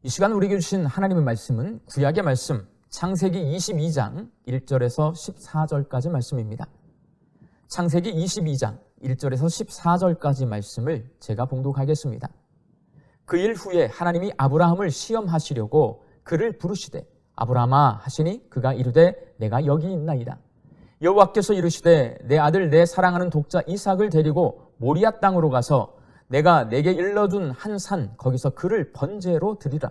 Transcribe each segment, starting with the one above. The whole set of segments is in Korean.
이 시간 우리에게 주신 하나님의 말씀은 구약의 말씀 창세기 22장 1절에서 14절까지 말씀입니다. 창세기 22장 1절에서 14절까지 말씀을 제가 봉독하겠습니다. 그 일 후에 하나님이 아브라함을 시험하시려고 그를 부르시되 아브라함아 하시니 그가 이르되 내가 여기 있나이다. 여호와께서 이르시되 내 아들 내 사랑하는 독자 이삭을 데리고 모리아 땅으로 가서 내가 내게 일러준 한 산 거기서 그를 번제로 드리라.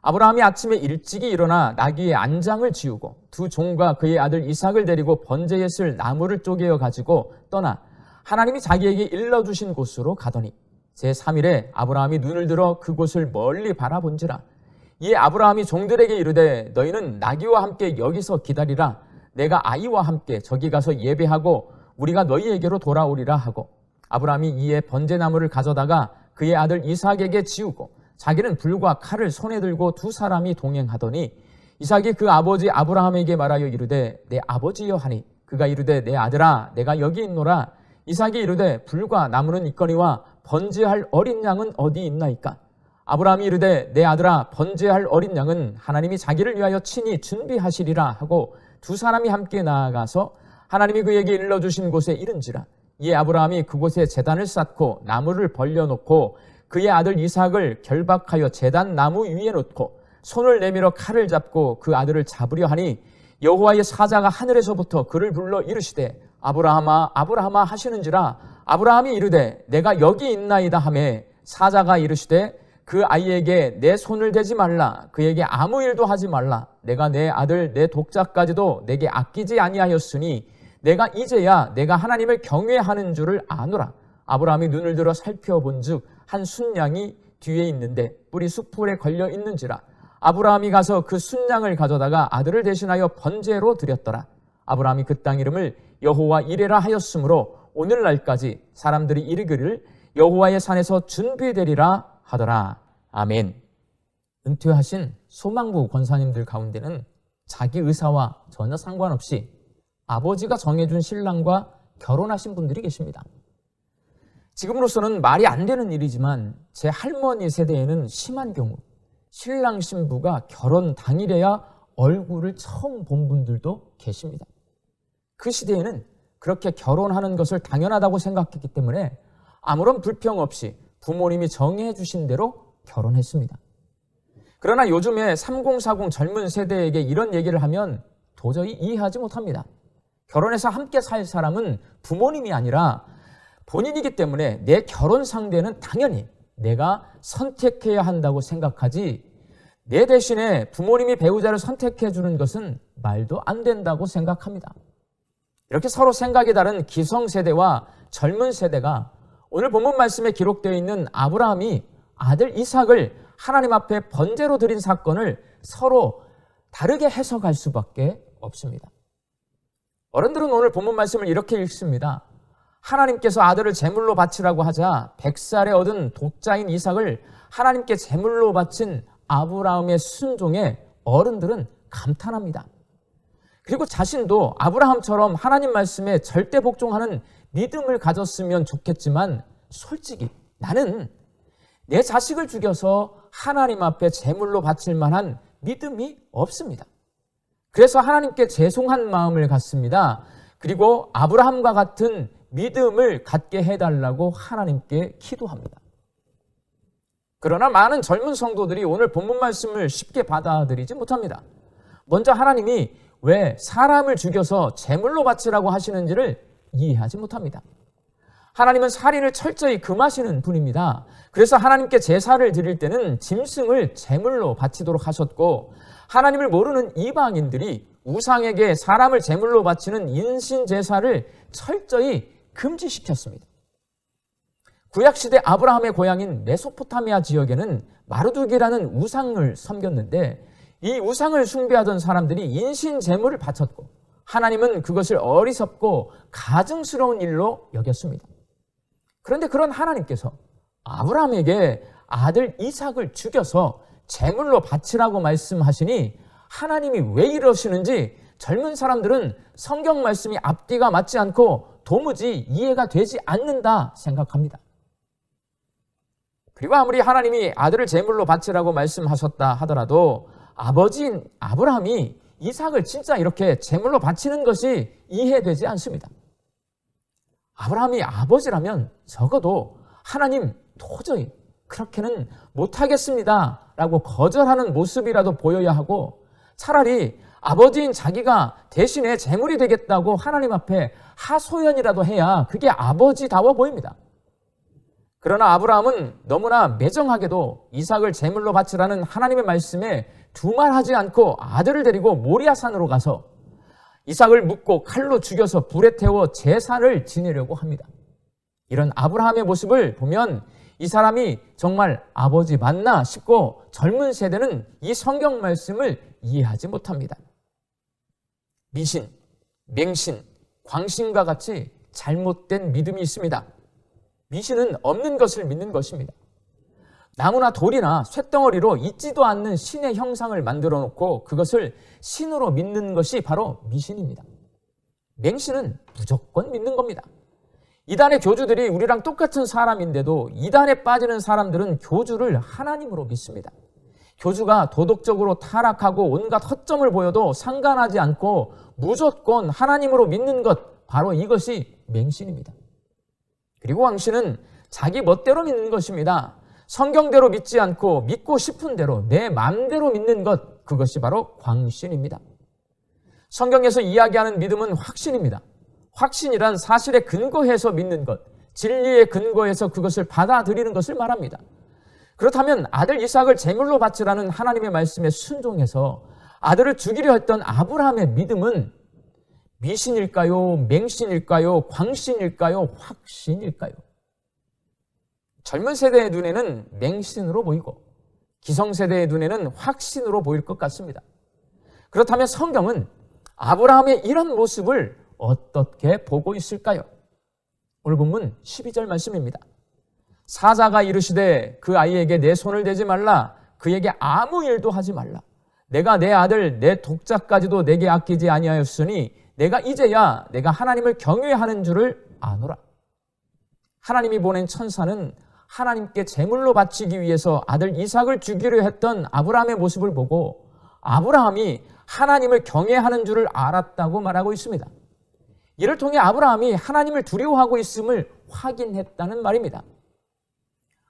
아브라함이 아침에 일찍이 일어나 나귀의 안장을 지우고 두 종과 그의 아들 이삭을 데리고 번제에 쓸 나무를 쪼개어 가지고 떠나 하나님이 자기에게 일러주신 곳으로 가더니 제3일에 아브라함이 눈을 들어 그곳을 멀리 바라본지라. 이에 아브라함이 종들에게 이르되 너희는 나귀와 함께 여기서 기다리라. 내가 아이와 함께 저기 가서 예배하고 우리가 너희에게로 돌아오리라 하고 아브라함이 이에 번제나무를 가져다가 그의 아들 이삭에게 지우고 자기는 불과 칼을 손에 들고 두 사람이 동행하더니 이삭이 그 아버지 아브라함에게 말하여 이르되 내 아버지여 하니 그가 이르되 내 아들아 내가 여기 있노라. 이삭이 이르되 불과 나무는 있거니와 번제할 어린 양은 어디 있나이까. 아브라함이 이르되 내 아들아 번제할 어린 양은 하나님이 자기를 위하여 친히 준비하시리라 하고 두 사람이 함께 나아가서 하나님이 그에게 일러주신 곳에 이른지라. 이에 아브라함이 그곳에 제단을 쌓고 나무를 벌려놓고 그의 아들 이삭을 결박하여 제단 나무 위에 놓고 손을 내밀어 칼을 잡고 그 아들을 잡으려 하니 여호와의 사자가 하늘에서부터 그를 불러 이르시되 아브라함아 아브라함아 하시는지라. 아브라함이 이르되 내가 여기 있나이다 하매 사자가 이르시되 그 아이에게 내 손을 대지 말라. 그에게 아무 일도 하지 말라. 내가 내 아들 내 독자까지도 내게 아끼지 아니하였으니 내가 이제야 내가 하나님을 경외하는 줄을 아노라. 아브라함이 눈을 들어 살펴본즉 한 순양이 뒤에 있는데 뿔이 숫풀에 걸려 있는지라. 아브라함이 가서 그 순양을 가져다가 아들을 대신하여 번제로 드렸더라. 아브라함이 그 땅 이름을 여호와 이레라 하였으므로 오늘날까지 사람들이 이르기를 여호와의 산에서 준비되리라 하더라. 아멘. 은퇴하신 소망부 권사님들 가운데는 자기 의사와 전혀 상관없이 아버지가 정해준 신랑과 결혼하신 분들이 계십니다. 지금으로서는 말이 안 되는 일이지만 제 할머니 세대에는 심한 경우 신랑 신부가 결혼 당일에야 얼굴을 처음 본 분들도 계십니다. 그 시대에는 그렇게 결혼하는 것을 당연하다고 생각했기 때문에 아무런 불평 없이 부모님이 정해 주신 대로 결혼했습니다. 그러나 요즘에 3040 젊은 세대에게 이런 얘기를 하면 도저히 이해하지 못합니다. 결혼해서 함께 살 사람은 부모님이 아니라 본인이기 때문에 내 결혼 상대는 당연히 내가 선택해야 한다고 생각하지 내 대신에 부모님이 배우자를 선택해 주는 것은 말도 안 된다고 생각합니다. 이렇게 서로 생각이 다른 기성세대와 젊은 세대가 오늘 본문 말씀에 기록되어 있는 아브라함이 아들 이삭을 하나님 앞에 번제로 드린 사건을 서로 다르게 해석할 수밖에 없습니다. 어른들은 오늘 본문 말씀을 이렇게 읽습니다. 하나님께서 아들을 제물로 바치라고 하자 100살에 얻은 독자인 이삭을 하나님께 제물로 바친 아브라함의 순종에 어른들은 감탄합니다. 그리고 자신도 아브라함처럼 하나님 말씀에 절대 복종하는 믿음을 가졌으면 좋겠지만 솔직히 나는 내 자식을 죽여서 하나님 앞에 제물로 바칠 만한 믿음이 없습니다. 그래서 하나님께 죄송한 마음을 갖습니다. 그리고 아브라함과 같은 믿음을 갖게 해달라고 하나님께 기도합니다. 그러나 많은 젊은 성도들이 오늘 본문 말씀을 쉽게 받아들이지 못합니다. 먼저 하나님이 왜 사람을 죽여서 제물로 바치라고 하시는지를 이해하지 못합니다. 하나님은 살인을 철저히 금하시는 분입니다. 그래서 하나님께 제사를 드릴 때는 짐승을 제물로 바치도록 하셨고 하나님을 모르는 이방인들이 우상에게 사람을 제물로 바치는 인신 제사를 철저히 금지시켰습니다. 구약시대 아브라함의 고향인 메소포타미아 지역에는 마르둑이라는 우상을 섬겼는데 이 우상을 숭배하던 사람들이 인신 제물을 바쳤고 하나님은 그것을 어리석고 가증스러운 일로 여겼습니다. 그런데 그런 하나님께서 아브라함에게 아들 이삭을 죽여서 제물로 바치라고 말씀하시니 하나님이 왜 이러시는지 젊은 사람들은 성경 말씀이 앞뒤가 맞지 않고 도무지 이해가 되지 않는다 생각합니다. 그리고 아무리 하나님이 아들을 제물로 바치라고 말씀하셨다 하더라도 아버지인 아브라함이 이삭을 진짜 이렇게 제물로 바치는 것이 이해되지 않습니다. 아브라함이 아버지라면 적어도 하나님 도저히 그렇게는 못하겠습니다 라고 거절하는 모습이라도 보여야 하고, 차라리 아버지인 자기가 대신에 제물이 되겠다고 하나님 앞에 하소연이라도 해야 그게 아버지다워 보입니다. 그러나 아브라함은 너무나 매정하게도 이삭을 제물로 바치라는 하나님의 말씀에 두말하지 않고 아들을 데리고 모리아산으로 가서 이삭을 묶고 칼로 죽여서 불에 태워 제사를 지내려고 합니다. 이런 아브라함의 모습을 보면 이 사람이 정말 아버지 맞나 싶고, 젊은 세대는 이 성경 말씀을 이해하지 못합니다. 미신, 맹신, 광신과 같이 잘못된 믿음이 있습니다. 미신은 없는 것을 믿는 것입니다. 나무나 돌이나 쇳덩어리로 있지도 않는 신의 형상을 만들어 놓고 그것을 신으로 믿는 것이 바로 미신입니다. 맹신은 무조건 믿는 겁니다. 이단의 교주들이 우리랑 똑같은 사람인데도 이단에 빠지는 사람들은 교주를 하나님으로 믿습니다. 교주가 도덕적으로 타락하고 온갖 허점을 보여도 상관하지 않고 무조건 하나님으로 믿는 것, 바로 이것이 맹신입니다. 그리고 광신은 자기 멋대로 믿는 것입니다. 성경대로 믿지 않고 믿고 싶은 대로 내 마음대로 믿는 것, 그것이 바로 광신입니다. 성경에서 이야기하는 믿음은 확신입니다. 확신이란 사실에 근거해서 믿는 것, 진리에 근거해서 그것을 받아들이는 것을 말합니다. 그렇다면 아들 이삭을 제물로 바치라는 하나님의 말씀에 순종해서 아들을 죽이려 했던 아브라함의 믿음은 미신일까요? 맹신일까요? 광신일까요? 확신일까요? 젊은 세대의 눈에는 맹신으로 보이고 기성세대의 눈에는 확신으로 보일 것 같습니다. 그렇다면 성경은 아브라함의 이런 모습을 어떻게 보고 있을까요? 오늘 본문 12절 말씀입니다. 사자가 이르시되 그 아이에게 내 손을 대지 말라, 그에게 아무 일도 하지 말라. 내가 내 아들 내 독자까지도 내게 아끼지 아니하였으니 내가 이제야 내가 하나님을 경외하는 줄을 아노라. 하나님이 보낸 천사는 하나님께 제물로 바치기 위해서 아들 이삭을 죽이려 했던 아브라함의 모습을 보고 아브라함이 하나님을 경외하는 줄을 알았다고 말하고 있습니다. 이를 통해 아브라함이 하나님을 두려워하고 있음을 확인했다는 말입니다.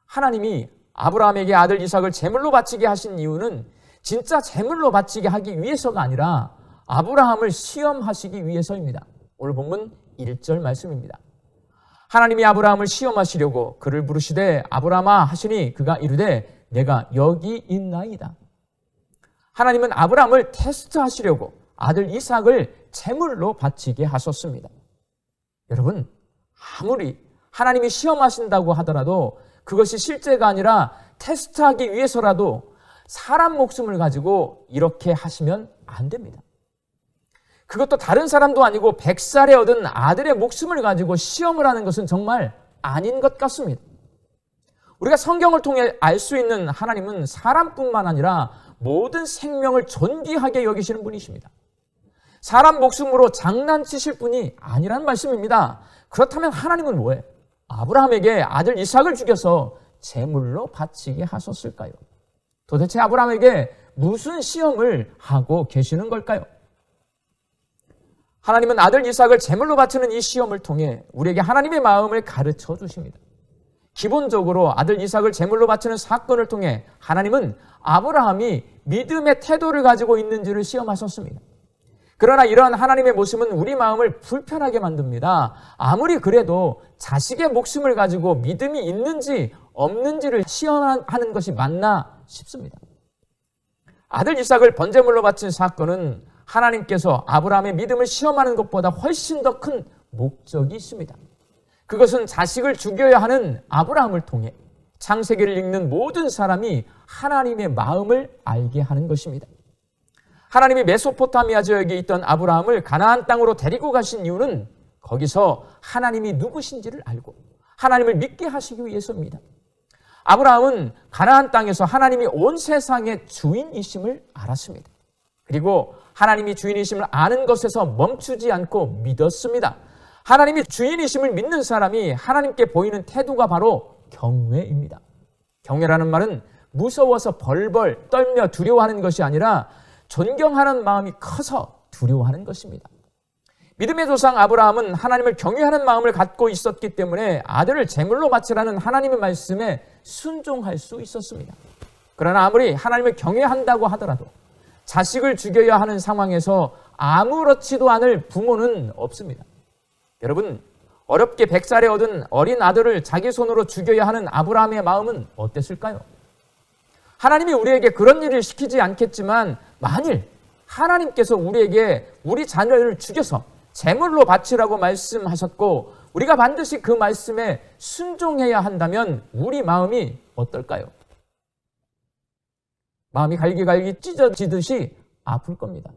하나님이 아브라함에게 아들 이삭을 제물로 바치게 하신 이유는 진짜 제물로 바치게 하기 위해서가 아니라 아브라함을 시험하시기 위해서입니다. 오늘 본문 1절 말씀입니다. 하나님이 아브라함을 시험하시려고 그를 부르시되 아브라함아 하시니 그가 이르되 내가 여기 있나이다. 하나님은 아브라함을 테스트하시려고 아들 이삭을 제물로 바치게 하셨습니다. 여러분, 아무리 하나님이 시험하신다고 하더라도 그것이 실제가 아니라 테스트하기 위해서라도 사람 목숨을 가지고 이렇게 하시면 안 됩니다. 그것도 다른 사람도 아니고 100살에 얻은 아들의 목숨을 가지고 시험을 하는 것은 정말 아닌 것 같습니다. 우리가 성경을 통해 알 수 있는 하나님은 사람뿐만 아니라 모든 생명을 존귀하게 여기시는 분이십니다. 사람 목숨으로 장난치실 분이 아니란 말씀입니다. 그렇다면 하나님은 뭐예요? 아브라함에게 아들 이삭을 죽여서 제물로 바치게 하셨을까요? 도대체 아브라함에게 무슨 시험을 하고 계시는 걸까요? 하나님은 아들 이삭을 제물로 바치는 이 시험을 통해 우리에게 하나님의 마음을 가르쳐 주십니다. 기본적으로 아들 이삭을 제물로 바치는 사건을 통해 하나님은 아브라함이 믿음의 태도를 가지고 있는지를 시험하셨습니다. 그러나 이러한 하나님의 모습은 우리 마음을 불편하게 만듭니다. 아무리 그래도 자식의 목숨을 가지고 믿음이 있는지 없는지를 시험하는 것이 맞나 싶습니다. 아들 이삭을 번제물로 바친 사건은 하나님께서 아브라함의 믿음을 시험하는 것보다 훨씬 더 큰 목적이 있습니다. 그것은 자식을 죽여야 하는 아브라함을 통해 창세기를 읽는 모든 사람이 하나님의 마음을 알게 하는 것입니다. 하나님이 메소포타미아 지역에 있던 아브라함을 가나안 땅으로 데리고 가신 이유는 거기서 하나님이 누구신지를 알고 하나님을 믿게 하시기 위해서입니다. 아브라함은 가나안 땅에서 하나님이 온 세상의 주인이심을 알았습니다. 그리고 하나님이 주인이심을 아는 것에서 멈추지 않고 믿었습니다. 하나님이 주인이심을 믿는 사람이 하나님께 보이는 태도가 바로 경외입니다. 경외라는 말은 무서워서 벌벌 떨며 두려워하는 것이 아니라 존경하는 마음이 커서 두려워하는 것입니다. 믿음의 조상 아브라함은 하나님을 경외하는 마음을 갖고 있었기 때문에 아들을 제물로 바치라는 하나님의 말씀에 순종할 수 있었습니다. 그러나 아무리 하나님을 경외한다고 하더라도 자식을 죽여야 하는 상황에서 아무렇지도 않을 부모는 없습니다. 여러분, 어렵게 100살에 얻은 어린 아들을 자기 손으로 죽여야 하는 아브라함의 마음은 어땠을까요? 하나님이 우리에게 그런 일을 시키지 않겠지만 만일 하나님께서 우리에게 우리 자녀를 죽여서 제물로 바치라고 말씀하셨고 우리가 반드시 그 말씀에 순종해야 한다면 우리 마음이 어떨까요? 마음이 갈기갈기 찢어지듯이 아플 겁니다.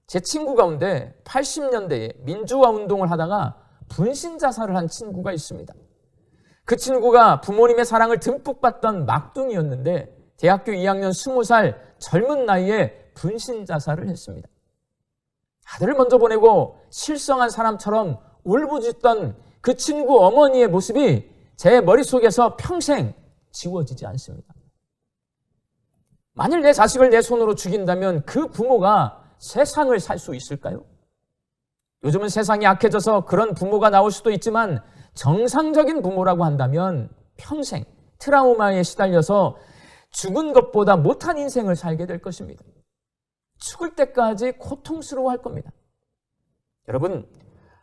제 친구 가운데 80년대에 민주화 운동을 하다가 분신 자살을 한 친구가 있습니다. 그 친구가 부모님의 사랑을 듬뿍 받던 막둥이였는데 대학교 2학년 20살 젊은 나이에 분신 자살을 했습니다. 아들을 먼저 보내고 실성한 사람처럼 울부짖던 그 친구 어머니의 모습이 제 머릿속에서 평생 지워지지 않습니다. 만일 내 자식을 내 손으로 죽인다면 그 부모가 세상을 살 수 있을까요? 요즘은 세상이 악해져서 그런 부모가 나올 수도 있지만 정상적인 부모라고 한다면 평생 트라우마에 시달려서 죽은 것보다 못한 인생을 살게 될 것입니다. 죽을 때까지 고통스러워할 겁니다. 여러분,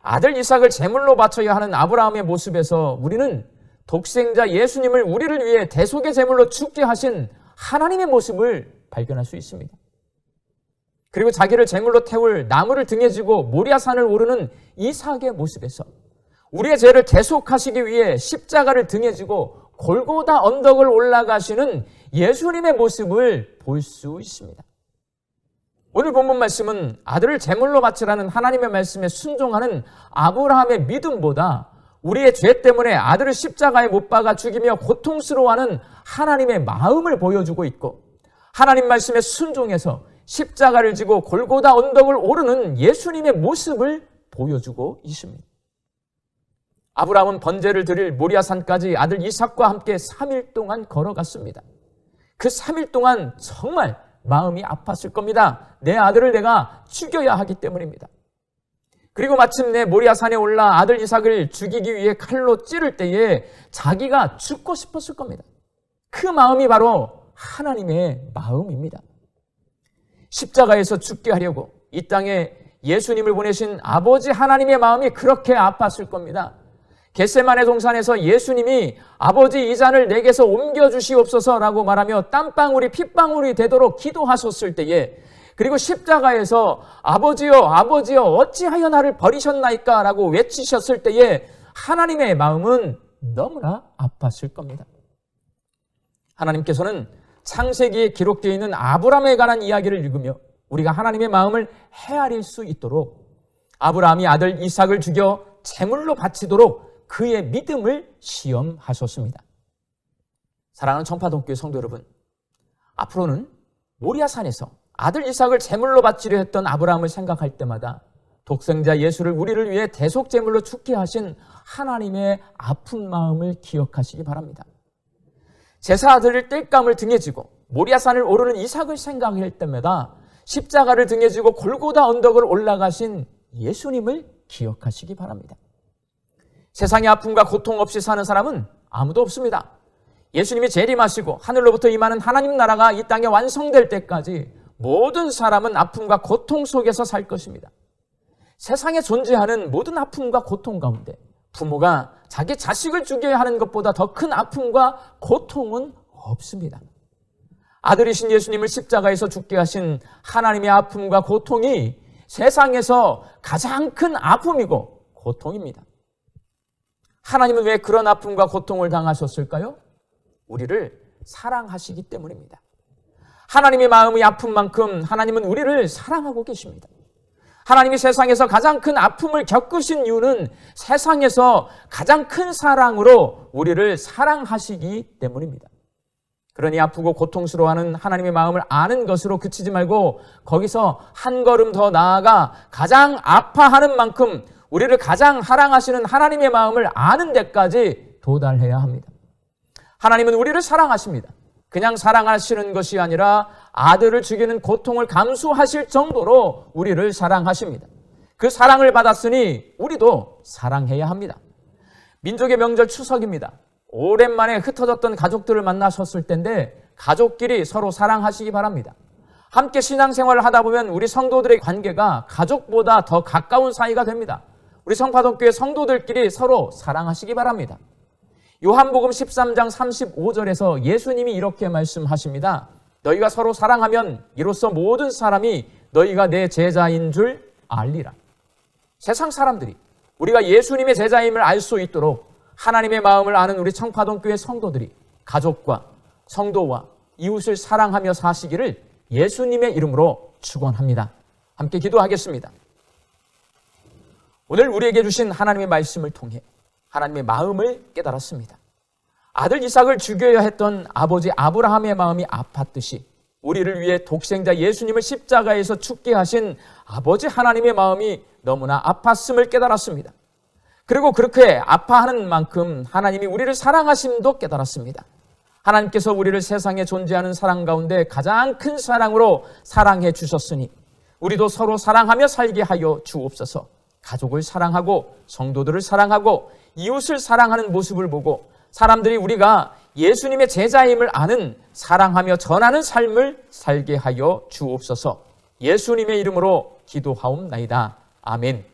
아들 이삭을 제물로 바쳐야 하는 아브라함의 모습에서 우리는 독생자 예수님을 우리를 위해 대속의 제물로 죽게 하신 하나님의 모습을 발견할 수 있습니다. 그리고 자기를 제물로 태울 나무를 등에 지고 모리아산을 오르는 이삭의 모습에서 우리의 죄를 대속하시기 위해 십자가를 등에 지고 골고다 언덕을 올라가시는 예수님의 모습을 볼 수 있습니다. 오늘 본문 말씀은 아들을 제물로 바치라는 하나님의 말씀에 순종하는 아브라함의 믿음보다 우리의 죄 때문에 아들을 십자가에 못 박아 죽이며 고통스러워하는 하나님의 마음을 보여주고 있고 하나님 말씀에 순종해서 십자가를 지고 골고다 언덕을 오르는 예수님의 모습을 보여주고 있습니다. 아브라함은 번제를 드릴 모리아산까지 아들 이삭과 함께 3일 동안 걸어갔습니다. 그 3일 동안 정말 마음이 아팠을 겁니다. 내 아들을 내가 죽여야 하기 때문입니다. 그리고 마침내 모리아산에 올라 아들 이삭을 죽이기 위해 칼로 찌를 때에 자기가 죽고 싶었을 겁니다. 그 마음이 바로 하나님의 마음입니다. 십자가에서 죽게 하려고 이 땅에 예수님을 보내신 아버지 하나님의 마음이 그렇게 아팠을 겁니다. 겟세마네 동산에서 예수님이 아버지 이 잔을 내게서 옮겨주시옵소서라고 말하며 땀방울이 핏방울이 되도록 기도하셨을 때에 그리고 십자가에서 아버지여 아버지여 어찌하여 나를 버리셨나이까 라고 외치셨을 때에 하나님의 마음은 너무나 아팠을 겁니다. 하나님께서는 창세기에 기록되어 있는 아브라함에 관한 이야기를 읽으며 우리가 하나님의 마음을 헤아릴 수 있도록 아브라함이 아들 이삭을 죽여 제물로 바치도록 그의 믿음을 시험하셨습니다. 사랑하는 청파동교회 성도 여러분, 앞으로는 모리아산에서 아들 이삭을 제물로 바치려 했던 아브라함을 생각할 때마다 독생자 예수를 우리를 위해 대속 제물로 죽게 하신 하나님의 아픈 마음을 기억하시기 바랍니다. 제사 드릴 땔감을 등에 지고 모리아산을 오르는 이삭을 생각할 때마다 십자가를 등에 지고 골고다 언덕을 올라가신 예수님을 기억하시기 바랍니다. 세상의 아픔과 고통 없이 사는 사람은 아무도 없습니다. 예수님이 재림하시고 하늘로부터 임하는 하나님 나라가 이 땅에 완성될 때까지 모든 사람은 아픔과 고통 속에서 살 것입니다. 세상에 존재하는 모든 아픔과 고통 가운데 부모가 자기 자식을 죽여야 하는 것보다 더 큰 아픔과 고통은 없습니다. 아들이신 예수님을 십자가에서 죽게 하신 하나님의 아픔과 고통이 세상에서 가장 큰 아픔이고 고통입니다. 하나님은 왜 그런 아픔과 고통을 당하셨을까요? 우리를 사랑하시기 때문입니다. 하나님의 마음이 아픈 만큼 하나님은 우리를 사랑하고 계십니다. 하나님이 세상에서 가장 큰 아픔을 겪으신 이유는 세상에서 가장 큰 사랑으로 우리를 사랑하시기 때문입니다. 그러니 아프고 고통스러워하는 하나님의 마음을 아는 것으로 그치지 말고 거기서 한 걸음 더 나아가 가장 아파하는 만큼 우리를 가장 사랑하시는 하나님의 마음을 아는 데까지 도달해야 합니다. 하나님은 우리를 사랑하십니다. 그냥 사랑하시는 것이 아니라 아들을 죽이는 고통을 감수하실 정도로 우리를 사랑하십니다. 그 사랑을 받았으니 우리도 사랑해야 합니다. 민족의 명절 추석입니다. 오랜만에 흩어졌던 가족들을 만나셨을 텐데 가족끼리 서로 사랑하시기 바랍니다. 함께 신앙생활을 하다 보면 우리 성도들의 관계가 가족보다 더 가까운 사이가 됩니다. 우리 성파동교회 성도들끼리 서로 사랑하시기 바랍니다. 요한복음 13장 35절에서 예수님이 이렇게 말씀하십니다. 너희가 서로 사랑하면 이로써 모든 사람이 너희가 내 제자인 줄 알리라. 세상 사람들이 우리가 예수님의 제자임을 알 수 있도록 하나님의 마음을 아는 우리 청파동교회 성도들이 가족과 성도와 이웃을 사랑하며 사시기를 예수님의 이름으로 축원합니다. 함께 기도하겠습니다. 오늘 우리에게 주신 하나님의 말씀을 통해 하나님의 마음을 깨달았습니다. 아들 이삭을 죽여야 했던 아버지 아브라함의 마음이 아팠듯이 우리를 위해 독생자 예수님을 십자가에서 죽게 하신 아버지 하나님의 마음이 너무나 아팠음을 깨달았습니다. 그리고 그렇게 아파하는 만큼 하나님이 우리를 사랑하심도 깨달았습니다. 하나님께서 우리를 세상에 존재하는 사랑 가운데 가장 큰 사랑으로 사랑해 주셨으니 우리도 서로 사랑하며 살게 하여 주옵소서. 가족을 사랑하고 성도들을 사랑하고 이웃을 사랑하는 모습을 보고 사람들이 우리가 예수님의 제자임을 아는 사랑하며 전하는 삶을 살게 하여 주옵소서. 예수님의 이름으로 기도하옵나이다. 아멘.